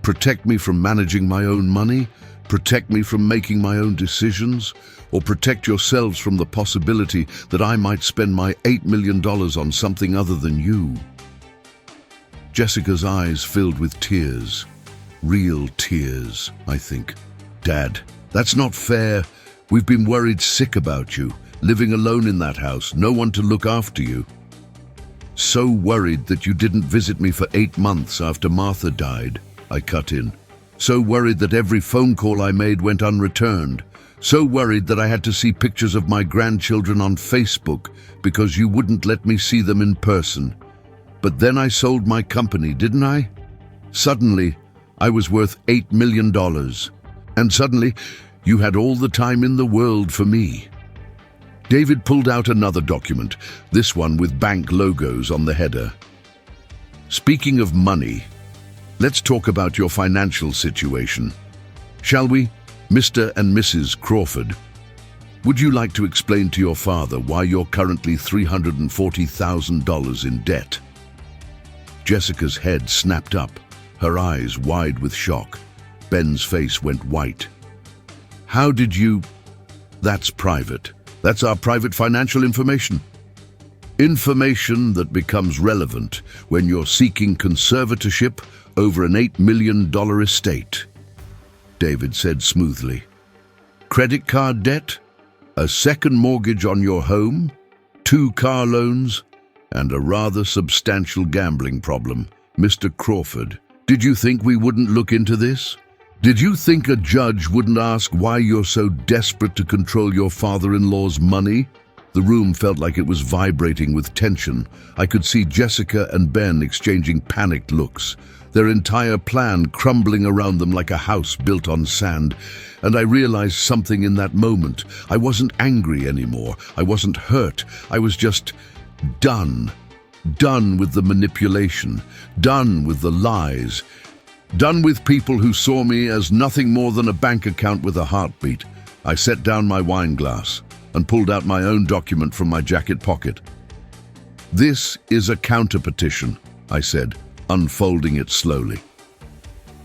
Protect me from managing my own money? Protect me from making my own decisions? Or protect yourselves from the possibility that I might spend my $8 million on something other than you? Jessica's eyes filled with tears. Real tears, I think. Dad, that's not fair. We've been worried sick about you, living alone in that house, no one to look after you. So worried that you didn't visit me for 8 months after Martha died, I cut in. So worried that every phone call I made went unreturned. So worried that I had to see pictures of my grandchildren on Facebook because you wouldn't let me see them in person. But then I sold my company, didn't I? Suddenly, I was worth $8 million. And suddenly, you had all the time in the world for me. David pulled out another document, this one with bank logos on the header. Speaking of money, let's talk about your financial situation. Shall we, Mr. and Mrs. Crawford? Would you like to explain to your father why you're currently $340,000 in debt? Jessica's head snapped up, her eyes wide with shock. Ben's face went white. How did you... That's private. That's our private financial information. Information that becomes relevant when you're seeking conservatorship over an $8 million estate, David said smoothly. Credit card debt? A second mortgage on your home? 2 car loans? And a rather substantial gambling problem. Mr. Crawford, did you think we wouldn't look into this? Did you think a judge wouldn't ask why you're so desperate to control your father-in-law's money? The room felt like it was vibrating with tension. I could see Jessica and Ben exchanging panicked looks, their entire plan crumbling around them like a house built on sand. And I realized something in that moment. I wasn't angry anymore. I wasn't hurt. I was just done. Done with the manipulation. Done with the lies. Done with people who saw me as nothing more than a bank account with a heartbeat. I set down my wine glass and pulled out my own document from my jacket pocket. This is a counter-petition, I said, unfolding it slowly.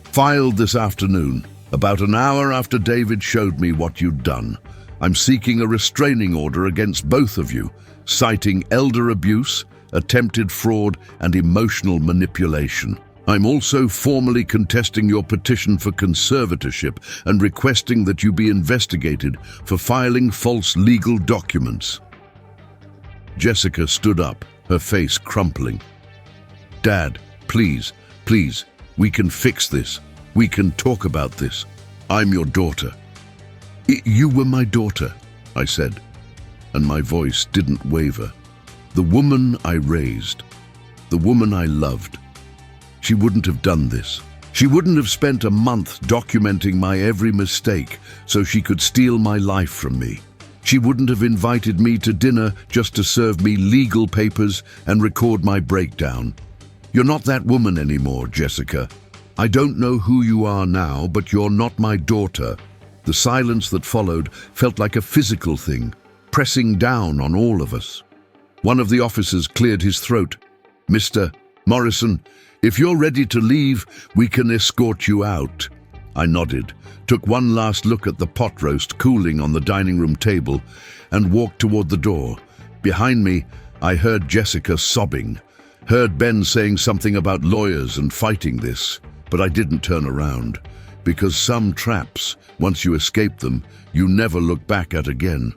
Filed this afternoon, about an hour after David showed me what you'd done. I'm seeking a restraining order against both of you, citing elder abuse, attempted fraud, and emotional manipulation. I'm also formally contesting your petition for conservatorship and requesting that you be investigated for filing false legal documents. Jessica stood up, her face crumpling. Dad, please, we can fix this. We can talk about this. I'm your daughter. You were my daughter, I said, and my voice didn't waver. The woman I raised, the woman I loved, she wouldn't have done this. She wouldn't have spent a month documenting my every mistake so she could steal my life from me. She wouldn't have invited me to dinner just to serve me legal papers and record my breakdown. You're not that woman anymore, Jessica. I don't know who you are now, but you're not my daughter. The silence that followed felt like a physical thing, pressing down on all of us. One of the officers cleared his throat. "Mr. Morrison, if you're ready to leave, we can escort you out." I nodded, took one last look at the pot roast cooling on the dining room table, and walked toward the door. Behind me, I heard Jessica sobbing, heard Ben saying something about lawyers and fighting this, but I didn't turn around, because some traps, once you escape them, you never look back at again.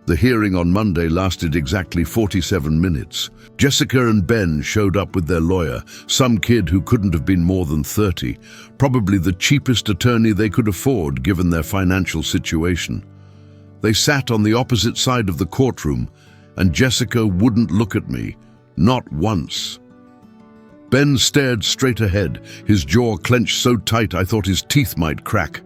The hearing on Monday lasted exactly 47 minutes. Jessica and Ben showed up with their lawyer, some kid who couldn't have been more than 30, probably the cheapest attorney they could afford given their financial situation. They sat on the opposite side of the courtroom, and Jessica wouldn't look at me, not once. Ben stared straight ahead, his jaw clenched so tight I thought his teeth might crack.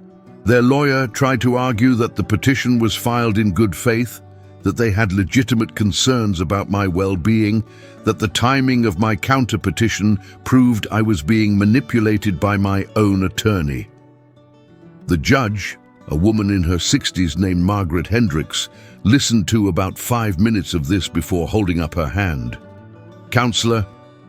Their lawyer tried to argue that the petition was filed in good faith, that they had legitimate concerns about my well-being, that the timing of my counter-petition proved I was being manipulated by my own attorney. The judge, a woman in her 60s named Margaret Hendricks, listened to about 5 minutes of this before holding up her hand. "Counselor,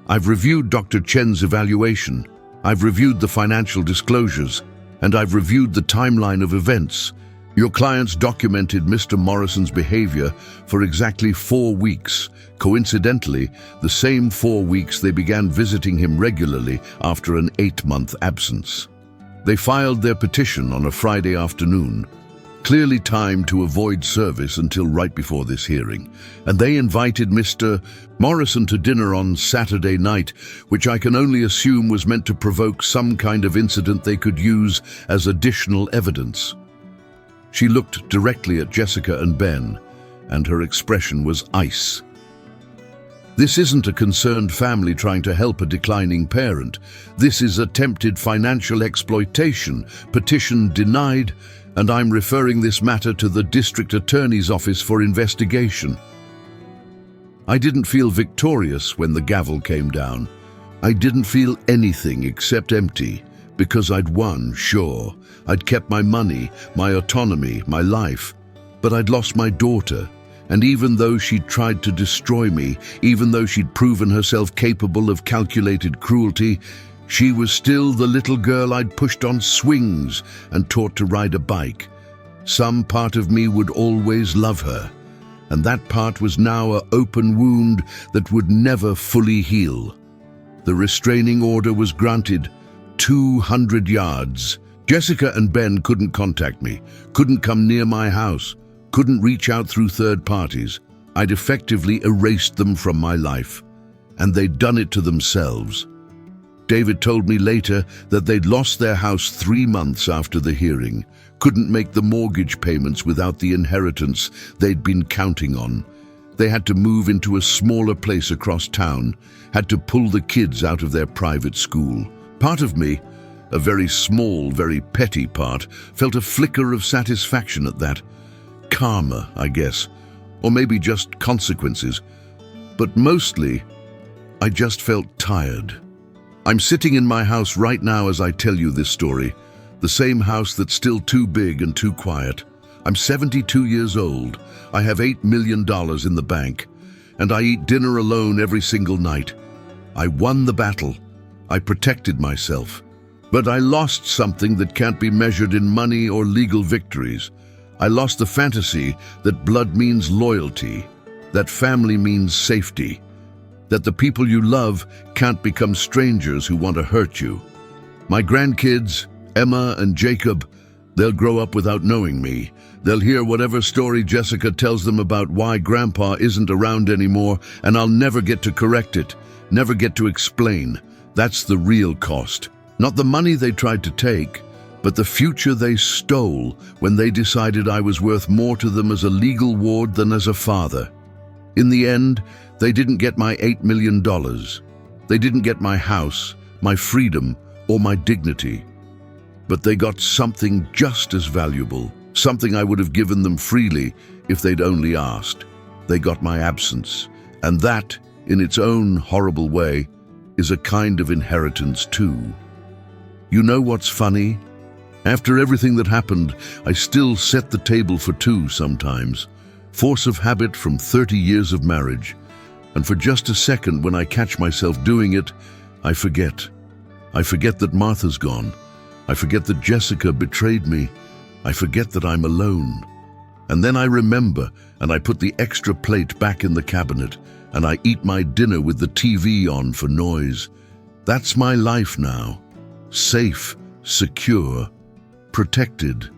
I've reviewed Dr. Chen's evaluation, I've reviewed the financial disclosures, and I've reviewed the timeline of events. Your clients documented Mr. Morrison's behavior for exactly 4 weeks. Coincidentally, the same 4 weeks they began visiting him regularly after an 8-month absence. They filed their petition on a Friday afternoon, clearly timed to avoid service until right before this hearing, and they invited Mr. Morrison to dinner on Saturday night, which I can only assume was meant to provoke some kind of incident they could use as additional evidence." She looked directly at Jessica and Ben, and her expression was ice. This isn't a concerned family trying to help a declining parent. This is attempted financial exploitation, petition denied, and I'm referring this matter to the district attorney's office for investigation. I didn't feel victorious when the gavel came down. I didn't feel anything except empty, because I'd won, sure. I'd kept my money, my autonomy, my life, but I'd lost my daughter, and even though she'd tried to destroy me, even though she'd proven herself capable of calculated cruelty, she was still the little girl I'd pushed on swings and taught to ride a bike. Some part of me would always love her, and that part was now an open wound that would never fully heal. The restraining order was granted, 200 yards. Jessica and Ben couldn't contact me, couldn't come near my house, couldn't reach out through third parties. I'd effectively erased them from my life, and they'd done it to themselves. David told me later that they'd lost their house 3 months after the hearing, couldn't make the mortgage payments without the inheritance they'd been counting on. They had to move into a smaller place across town, had to pull the kids out of their private school. Part of me, a very small, very petty part, felt a flicker of satisfaction at that. Karma, I guess, or maybe just consequences. But mostly, I just felt tired. I'm sitting in my house right now as I tell you this story, the same house that's still too big and too quiet. I'm 72 years old, I have $8 million in the bank, and I eat dinner alone every single night. I won the battle. I protected myself. But I lost something that can't be measured in money or legal victories. I lost the fantasy that blood means loyalty, that family means safety, that the people you love can't become strangers who want to hurt you. My grandkids, Emma and Jacob, they'll grow up without knowing me. They'll hear whatever story Jessica tells them about why Grandpa isn't around anymore, and I'll never get to correct it, never get to explain. That's the real cost. Not the money they tried to take, but the future they stole when they decided I was worth more to them as a legal ward than as a father. In the end, they didn't get my $8 million. They didn't get my house, my freedom, or my dignity. But they got something just as valuable, something I would have given them freely if they'd only asked. They got my absence, and that, in its own horrible way, is a kind of inheritance too. You know what's funny? After everything that happened, I still set the table for two sometimes. Force of habit from 30 years of marriage. And for just a second, when I catch myself doing it, I forget. I forget that Martha's gone. I forget that Jessica betrayed me. I forget that I'm alone. And then I remember, and I put the extra plate back in the cabinet, and I eat my dinner with the TV on for noise. That's my life now. Safe, secure, protected,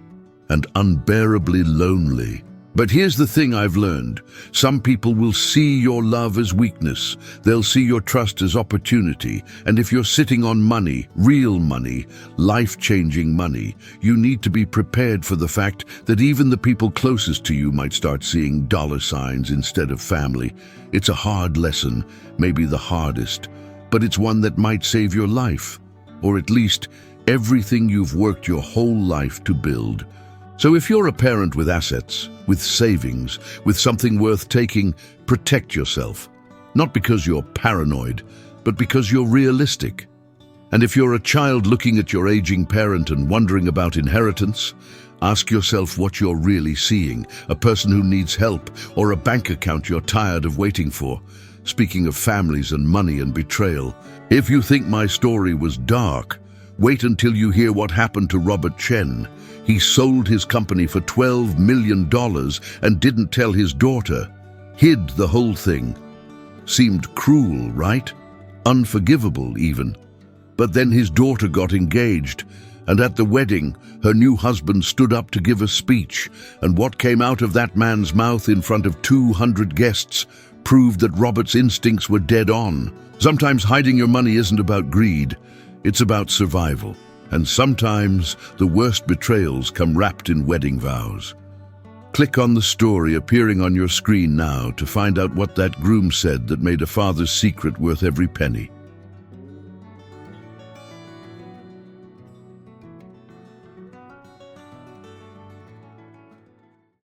and unbearably lonely. But here's the thing I've learned. Some people will see your love as weakness. They'll see your trust as opportunity. And if you're sitting on money, real money, life-changing money, you need to be prepared for the fact that even the people closest to you might start seeing dollar signs instead of family. It's a hard lesson, maybe the hardest, but it's one that might save your life, or at least everything you've worked your whole life to build. So if you're a parent with assets, with savings, with something worth taking, protect yourself. Not because you're paranoid, but because you're realistic. And if you're a child looking at your aging parent and wondering about inheritance, ask yourself what you're really seeing, a person who needs help or a bank account you're tired of waiting for. Speaking of families and money and betrayal, if you think my story was dark, wait until you hear what happened to Robert Chen. He sold his company for $12 million and didn't tell his daughter. Hid the whole thing. Seemed cruel, right? Unforgivable, even. But then his daughter got engaged, and at the wedding, her new husband stood up to give a speech, and what came out of that man's mouth in front of 200 guests proved that Robert's instincts were dead on. Sometimes hiding your money isn't about greed, it's about survival. And sometimes the worst betrayals come wrapped in wedding vows. Click on the story appearing on your screen now to find out what that groom said that made a father's secret worth every penny.